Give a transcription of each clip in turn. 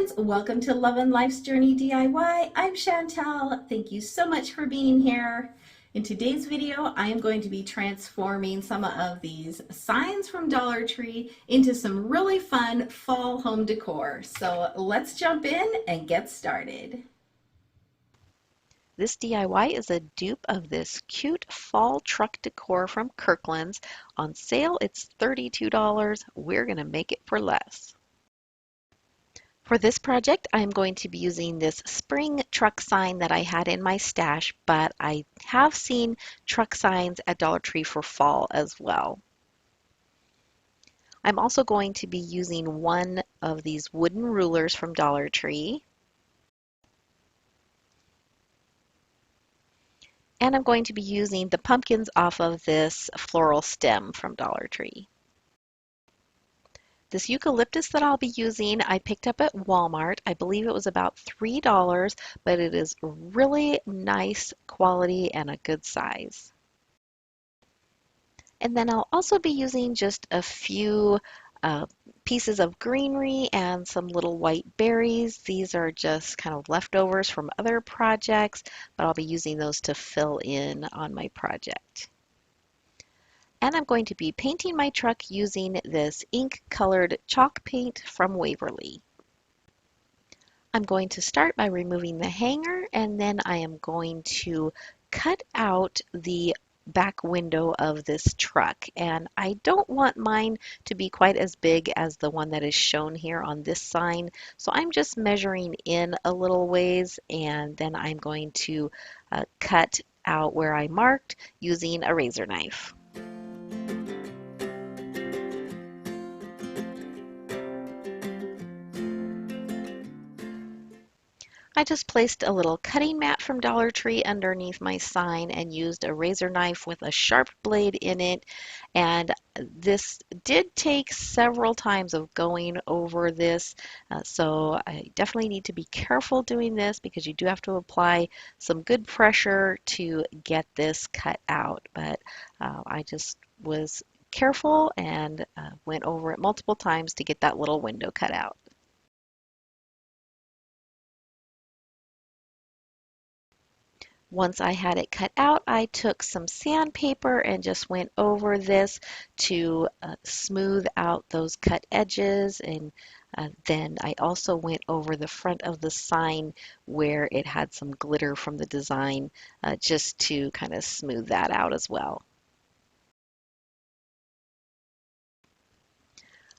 friends, welcome to Lovin' Life's Journey DIY. I'm Chantel. Thank you so much for being here. In today's video, I am going to be transforming some of these signs from Dollar Tree into some really fun fall home decor. So let's jump in and get started. This DIY is a dupe of this cute fall truck decor from Kirkland's. On sale, it's $32. We're going to make it for less. For this project, I'm going to be using this spring truck sign that I had in my stash, but I have seen truck signs at Dollar Tree for fall as well. I'm also going to be using one of these wooden rulers from Dollar Tree. And I'm going to be using the pumpkins off of this floral stem from Dollar Tree. This eucalyptus that I'll be using, I picked up at Walmart. I believe it was about $3, but it is really nice quality and a good size. And then I'll also be using just a few pieces of greenery and some little white berries. These are just kind of leftovers from other projects, but I'll be using those to fill in on my project. And I'm going to be painting my truck using this ink colored chalk paint from Waverly. I'm going to start by removing the hanger, and then I am going to cut out the back window of this truck. And I don't want mine to be quite as big as the one that is shown here on this sign, so I'm just measuring in a little ways, and then I'm going to cut out where I marked using a razor knife. I just placed a little cutting mat from Dollar Tree underneath my sign and used a razor knife with a sharp blade in it. And this did take several times of going over this, so I definitely need to be careful doing this because you do have to apply some good pressure to get this cut out. But I just was careful and went over it multiple times to get that little window cut out. Once I had it cut out, I took some sandpaper and just went over this to smooth out those cut edges, and then I also went over the front of the sign where it had some glitter from the design just to kind of smooth that out as well.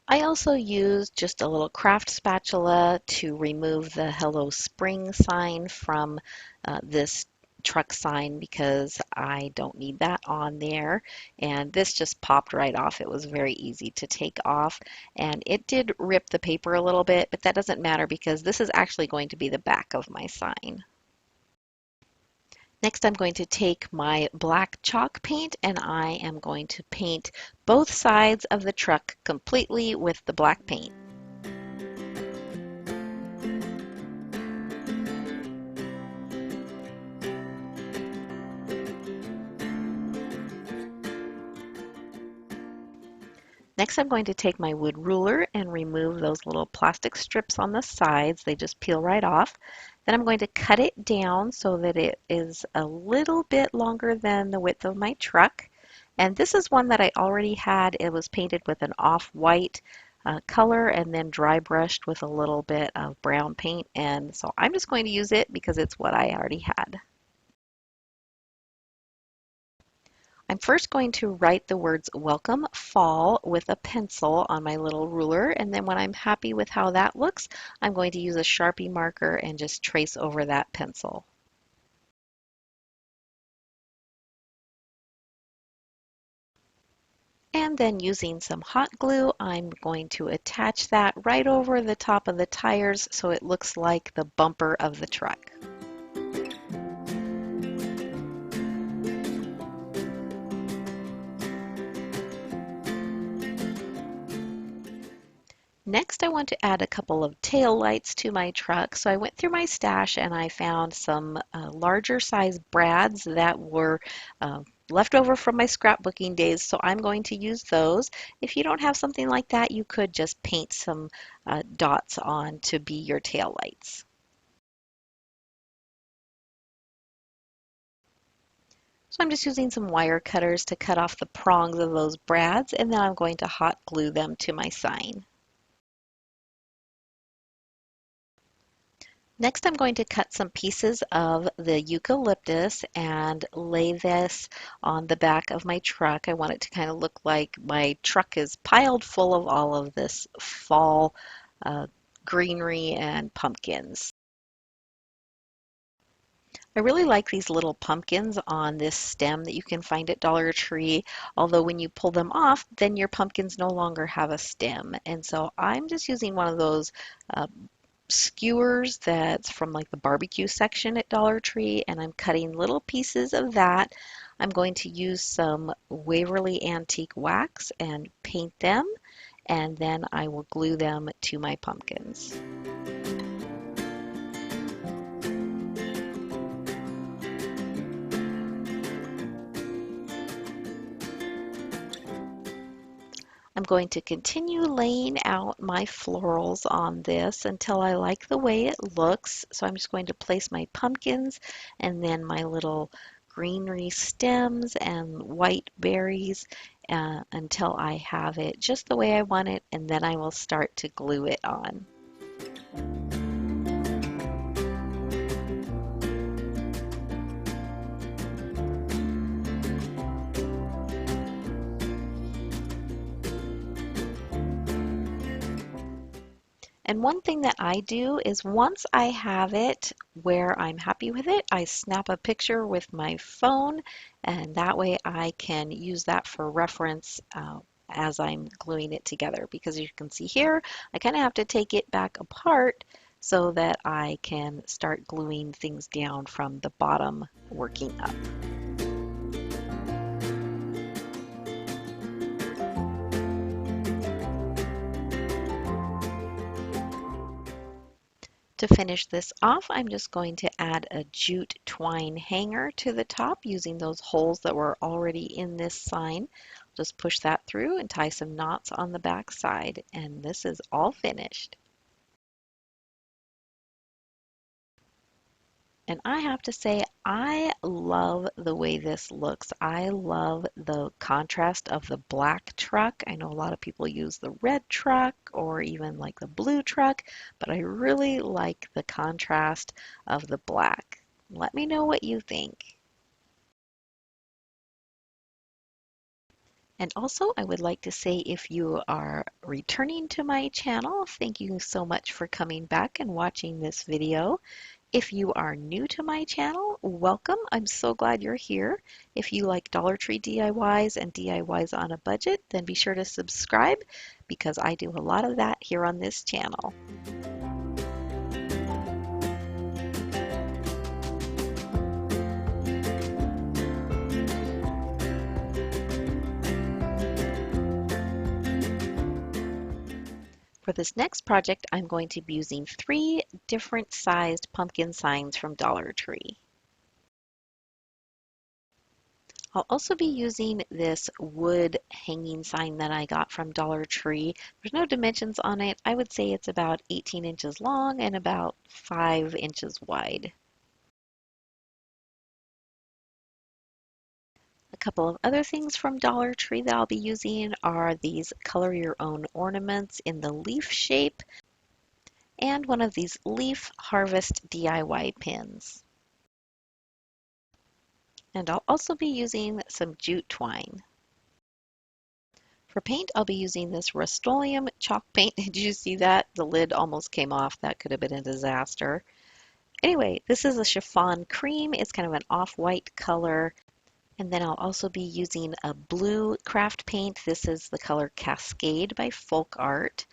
I also used just a little craft spatula to remove the Hello Spring sign from this truck sign because I don't need that on there, and this just popped right off. It was very easy to take off, and it did rip the paper a little bit, but that doesn't matter because this is actually going to be the back of my sign. Next, I'm going to take my black chalk paint and I am going to paint both sides of the truck completely with the black paint. Next, I'm going to take my wood ruler and remove those little plastic strips on the sides. They just peel right off. Then I'm going to cut it down so that it is a little bit longer than the width of my truck. And this is one that I already had. It was painted with an off-white color and then dry brushed with a little bit of brown paint. And so I'm just going to use it because it's what I already had. I'm first going to write the words Welcome Fall with a pencil on my little ruler, and then when I'm happy with how that looks, I'm going to use a Sharpie marker and just trace over that pencil. And then using some hot glue, I'm going to attach that right over the top of the tires so it looks like the bumper of the truck. Next, I want to add a couple of tail lights to my truck. So I went through my stash and I found some larger size brads that were left over from my scrapbooking days, so I'm going to use those. If you don't have something like that, you could just paint some dots on to be your tail lights. So I'm just using some wire cutters to cut off the prongs of those brads, and then I'm going to hot glue them to my sign. Next, I'm going to cut some pieces of the eucalyptus and lay this on the back of my truck. I want it to kind of look like my truck is piled full of all of this fall uh, greenery and pumpkins. I really like these little pumpkins on this stem that you can find at Dollar Tree, although when you pull them off, then your pumpkins no longer have a stem. And so I'm just using one of those uh, skewers that's from like the barbecue section at Dollar Tree, and I'm cutting little pieces of that. I'm going to use some Waverly Antique Wax and paint them, and then I will glue them to my pumpkins. I'm going to continue laying out my florals on this until I like the way it looks. So I'm just going to place my pumpkins and then my little greenery stems and white berries until I have it just the way I want it, and then I will start to glue it on. And one thing that I do is once I have it where I'm happy with it, I snap a picture with my phone, and that way I can use that for reference as I'm gluing it together. Because as you can see here, I kind of have to take it back apart so that I can start gluing things down from the bottom working up. To finish this off, I'm just going to add a jute twine hanger to the top using those holes that were already in this sign. Just push that through and tie some knots on the back side, and this is all finished. And I have to say, I love the way this looks. I love the contrast of the black truck. I know a lot of people use the red truck or even like the blue truck, but I really like the contrast of the black. Let me know what you think. And also, I would like to say if you are returning to my channel, thank you so much for coming back and watching this video. If you are new to my channel, welcome. I'm so glad you're here. If you like Dollar Tree DIYs and DIYs on a budget, then be sure to subscribe because I do a lot of that here on this channel. For this next project, I'm going to be using 3 different sized pumpkin signs from Dollar Tree. I'll also be using this wood hanging sign that I got from Dollar Tree. There's no dimensions on it. I would say it's about 18 inches long and about 5 inches wide. A couple of other things from Dollar Tree that I'll be using are these color your own ornaments in the leaf shape and one of these leaf harvest DIY pins. And I'll also be using some jute twine. For paint, I'll be using this Rust-Oleum chalk paint. Did you see that? The lid almost came off. That could have been a disaster. Anyway, this is a chiffon cream. It's kind of an off-white color. And then I'll also be using a blue craft paint. This is the color Cascade by Folk Art.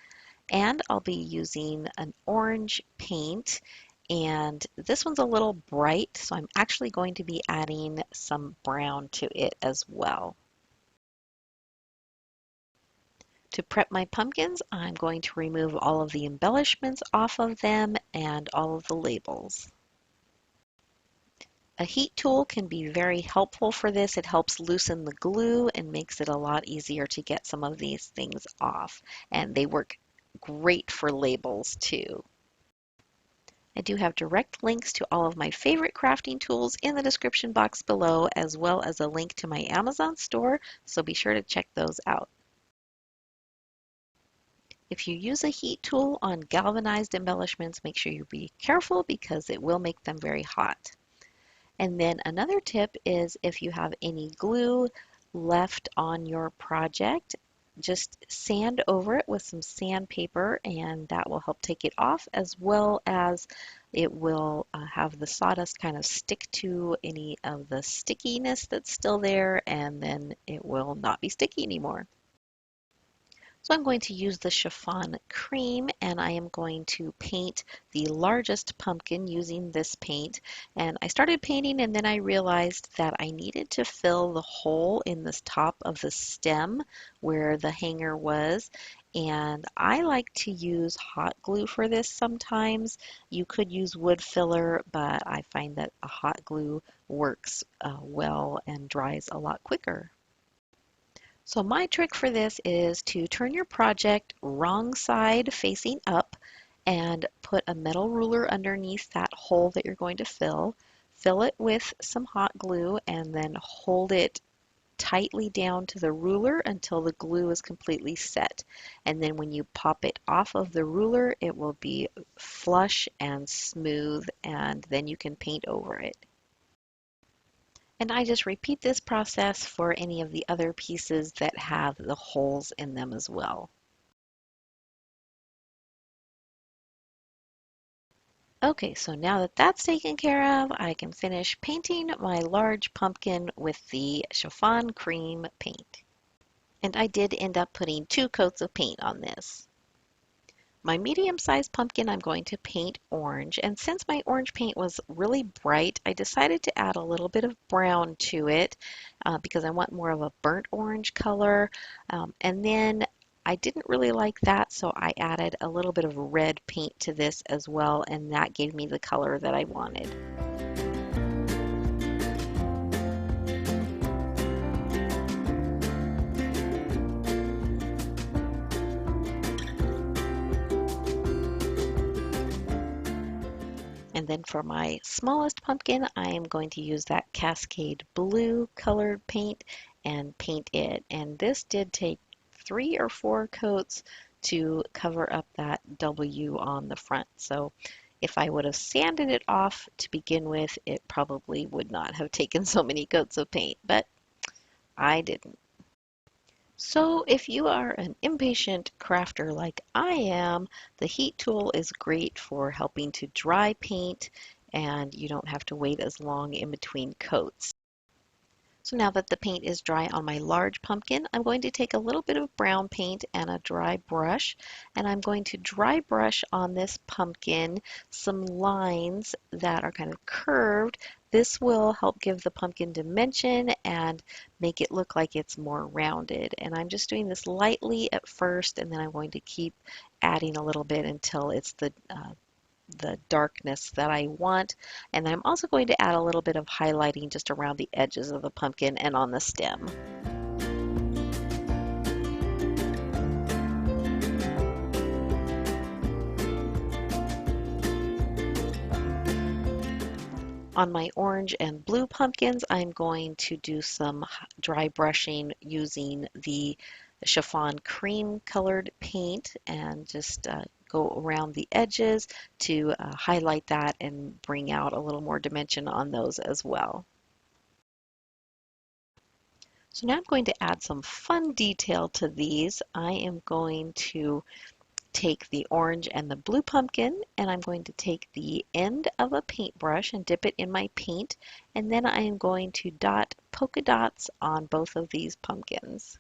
And I'll be using an orange paint. And this one's a little bright, so I'm actually going to be adding some brown to it as well. To prep my pumpkins, I'm going to remove all of the embellishments off of them and all of the labels. A heat tool can be very helpful for this. It helps loosen the glue and makes it a lot easier to get some of these things off. And they work great for labels too. I do have direct links to all of my favorite crafting tools in the description box below, as well as a link to my Amazon store, so be sure to check those out. If you use a heat tool on galvanized embellishments, make sure you be careful because it will make them very hot. And then another tip is if you have any glue left on your project, just sand over it with some sandpaper and that will help take it off, as well as it will have the sawdust kind of stick to any of the stickiness that's still there, and then it will not be sticky anymore. So I'm going to use the chiffon cream and I am going to paint the largest pumpkin using this paint. And I started painting and then I realized that I needed to fill the hole in the top of the stem where the hanger was. And I like to use hot glue for this sometimes. You could use wood filler, but I find that a hot glue works well and dries a lot quicker. So my trick for this is to turn your project wrong side facing up and put a metal ruler underneath that hole that you're going to fill. Fill it with some hot glue and then hold it tightly down to the ruler until the glue is completely set. And then when you pop it off of the ruler, it will be flush and smooth, and then you can paint over it. And I just repeat this process for any of the other pieces that have the holes in them as well. Okay, so now that that's taken care of, I can finish painting my large pumpkin with the chiffon cream paint. And I did end up putting 2 coats of paint on this. My medium-sized pumpkin I'm going to paint orange, and since my orange paint was really bright, I decided to add a little bit of brown to it because I want more of a burnt orange color. And then I didn't really like that, so I added a little bit of red paint to this as well, and that gave me the color that I wanted. And then for my smallest pumpkin, I am going to use that Cascade Blue colored paint and paint it. And this did take 3 or 4 coats to cover up that W on the front. So if I would have sanded it off to begin with, it probably would not have taken so many coats of paint, but I didn't. So if you are an impatient crafter like I am, the heat tool is great for helping to dry paint, and you don't have to wait as long in between coats. So now that the paint is dry on my large pumpkin, I'm going to take a little bit of brown paint and a dry brush, and I'm going to dry brush on this pumpkin some lines that are kind of curved. This will help give the pumpkin dimension and make it look like it's more rounded. And I'm just doing this lightly at first, and then I'm going to keep adding a little bit until it's the darkness that I want. And then I'm also going to add a little bit of highlighting just around the edges of the pumpkin and on the stem. On my orange and blue pumpkins, I'm going to do some dry brushing using the chiffon cream colored paint and just go around the edges to highlight that and bring out a little more dimension on those as well. So now I'm going to add some fun detail to these. I am going to take the orange and the blue pumpkin, and I'm going to take the end of a paintbrush and dip it in my paint, and then I am going to dot polka dots on both of these pumpkins.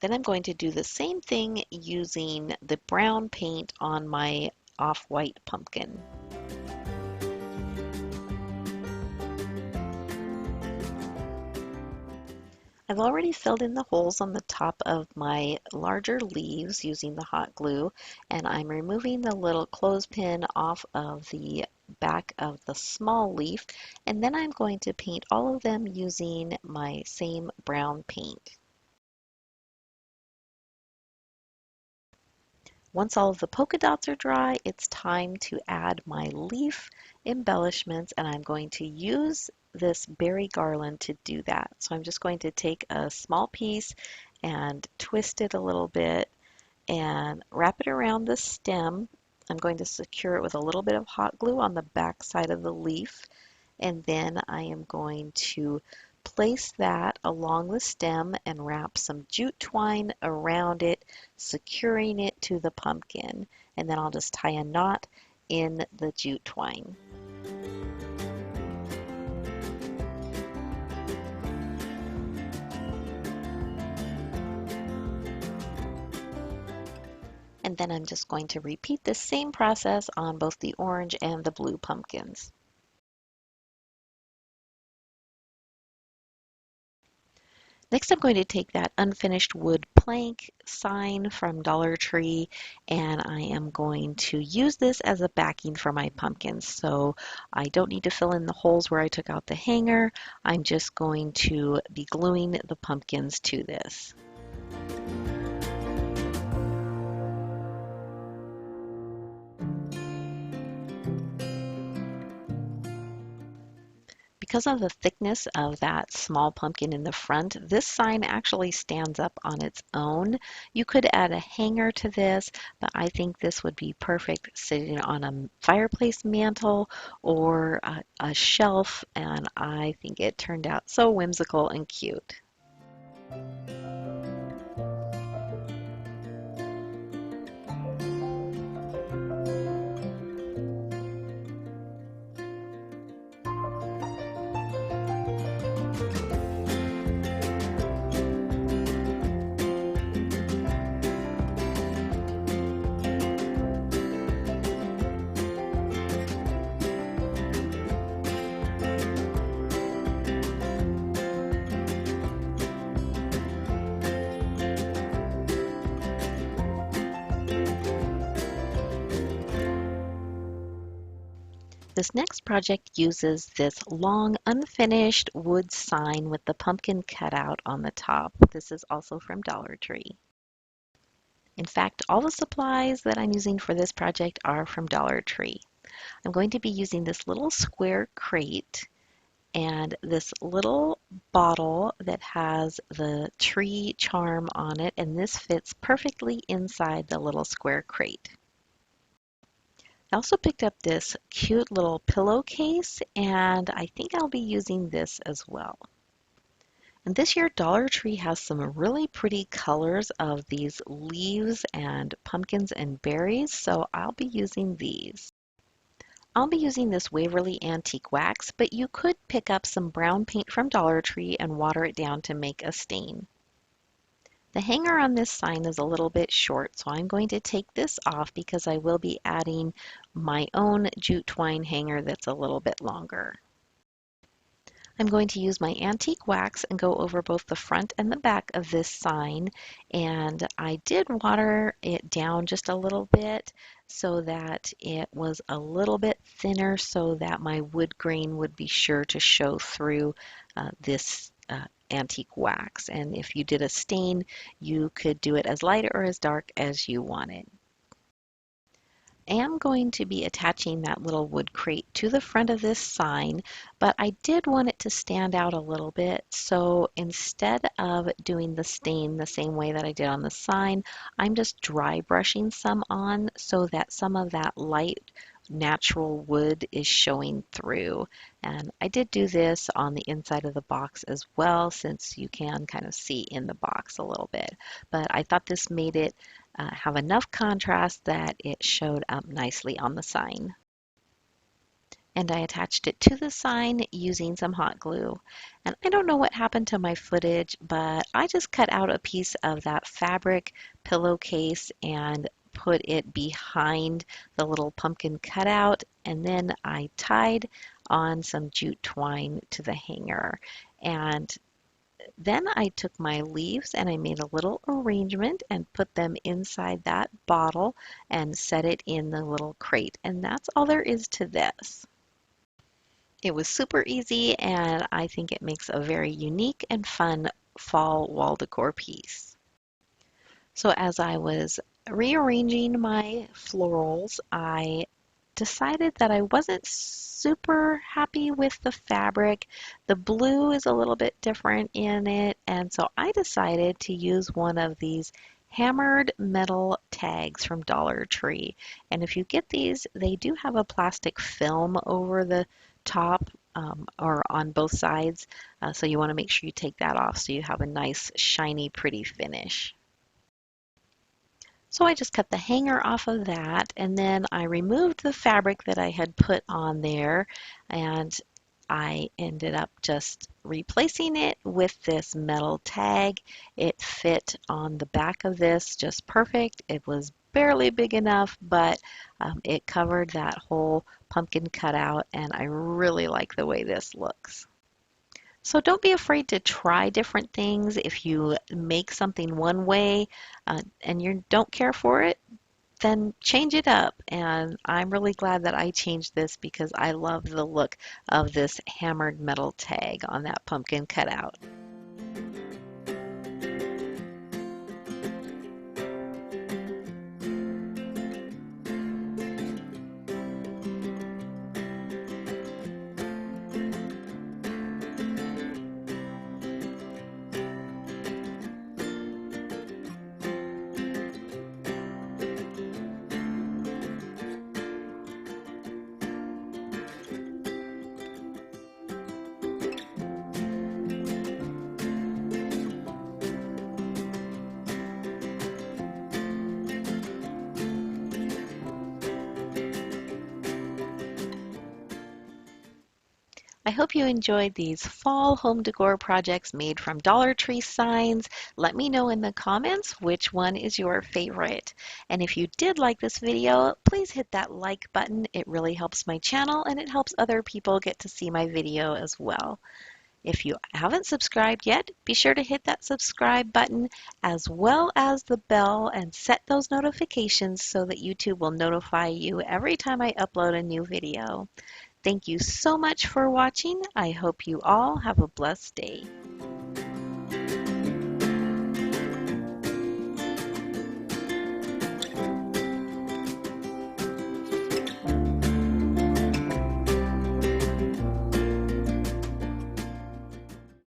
Then I'm going to do the same thing using the brown paint on my off-white pumpkin. I've already filled in the holes on the top of my larger leaves using the hot glue, and I'm removing the little clothespin off of the back of the small leaf, and then I'm going to paint all of them using my same brown paint. Once all of the polka dots are dry, it's time to add my leaf embellishments, and I'm going to use this berry garland to do that. So I'm just going to take a small piece and twist it a little bit and wrap it around the stem. I'm going to secure it with a little bit of hot glue on the back side of the leaf, and then I am going to place that along the stem and wrap some jute twine around it, securing it to the pumpkin. And then I'll just tie a knot in the jute twine. And then I'm just going to repeat the same process on both the orange and the blue pumpkins. Next, I'm going to take that unfinished wood plank sign from Dollar Tree, and I am going to use this as a backing for my pumpkins. So I don't need to fill in the holes where I took out the hanger. I'm just going to be gluing the pumpkins to this. Because of the thickness of that small pumpkin in the front, this sign actually stands up on its own. You could add a hanger to this, but I think this would be perfect sitting on a fireplace mantle or a shelf, and I think it turned out so whimsical and cute. This next project uses this long unfinished wood sign with the pumpkin cutout on the top. This is also from Dollar Tree. In fact, all the supplies that I'm using for this project are from Dollar Tree. I'm going to be using this little square crate and this little bottle that has the tree charm on it, and this fits perfectly inside the little square crate. I also picked up this cute little pillowcase, and I think I'll be using this as well. And this year, Dollar Tree has some really pretty colors of these leaves and pumpkins and berries, so I'll be using these. I'll be using this Waverly Antique Wax, but you could pick up some brown paint from Dollar Tree and water it down to make a stain. The hanger on this sign is a little bit short, so I'm going to take this off because I will be adding my own jute twine hanger that's a little bit longer. I'm going to use my antique wax and go over both the front and the back of this sign, and I did water it down just a little bit so that it was a little bit thinner so that my wood grain would be sure to show through this antique wax. And if you did a stain, you could do it as light or as dark as you wanted. I am going to be attaching that little wood crate to the front of this sign, but I did want it to stand out a little bit, so instead of doing the stain the same way that I did on the sign, I'm just dry brushing some on so that some of that light natural wood is showing through. And I did do this on the inside of the box as well, since you can kind of see in the box a little bit. But I thought this made it have enough contrast that it showed up nicely on the sign. And I attached it to the sign using some hot glue. And I don't know what happened to my footage, but I just cut out a piece of that fabric pillowcase and put it behind the little pumpkin cutout, and then I tied on some jute twine to the hanger. And Then I took my leaves and I made a little arrangement and put them inside that bottle and set it in the little crate. And that's all there is to this. It was super easy and I think it makes a very unique and fun fall wall decor piece. So as I was rearranging my florals, I decided that I wasn't super happy with the fabric. The blue is a little bit different in it, and so I decided to use one of these hammered metal tags from Dollar Tree. And if you get these, they do have a plastic film over the top or on both sides, so you want to make sure you take that off so you have a nice, shiny, pretty finish. So I just cut the hanger off of that and then I removed the fabric that I had put on there and I ended up just replacing it with this metal tag. It fit on the back of this just perfect. It was barely big enough, but it covered that whole pumpkin cutout and I really like the way this looks. So don't be afraid to try different things. If you make something one way and you don't care for it, then change it up. And I'm really glad that I changed this because I love the look of this hammered metal tag on that pumpkin cutout. I hope you enjoyed these fall home decor projects made from Dollar Tree signs. Let me know in the comments which one is your favorite. And if you did like this video, please hit that like button. It really helps my channel and it helps other people get to see my video as well. If you haven't subscribed yet, be sure to hit that subscribe button as well as the bell and set those notifications so that YouTube will notify you every time I upload a new video. Thank you so much for watching. I hope you all have a blessed day.